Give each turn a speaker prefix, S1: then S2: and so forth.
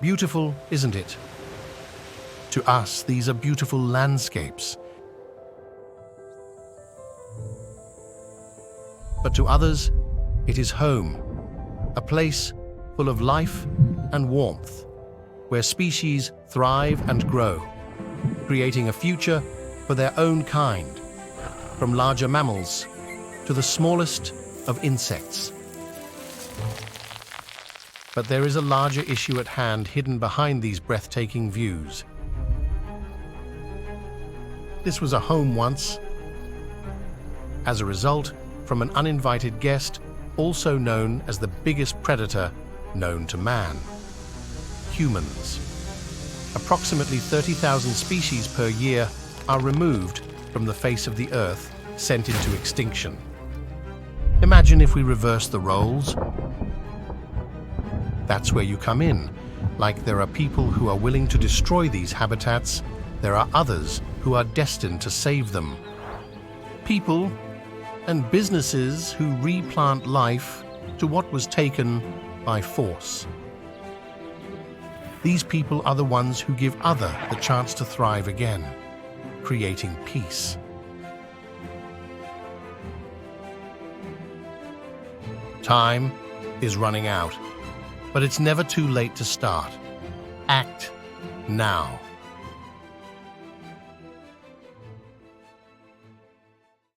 S1: Beautiful, isn't it? To us, these are beautiful landscapes. But to others, it is home, a place full of life and warmth, where species thrive and grow, creating a future for their own kind, from larger mammals to the smallest of insects. But there is a larger issue at hand hidden behind these breathtaking views. This was a home once. As a result, from an uninvited guest, also known as the biggest predator known to man, humans. Approximately 30,000 species per year are removed from the face of the Earth, sent into extinction. Imagine if we reverse the roles. That's where you come in. Like there are people who are willing to destroy these habitats, there are others who are destined to save them. People and businesses who replant life to what was taken by force. These people are the ones who give others the chance to thrive again, creating peace. Time is running out, but it's never too late to start. Act now.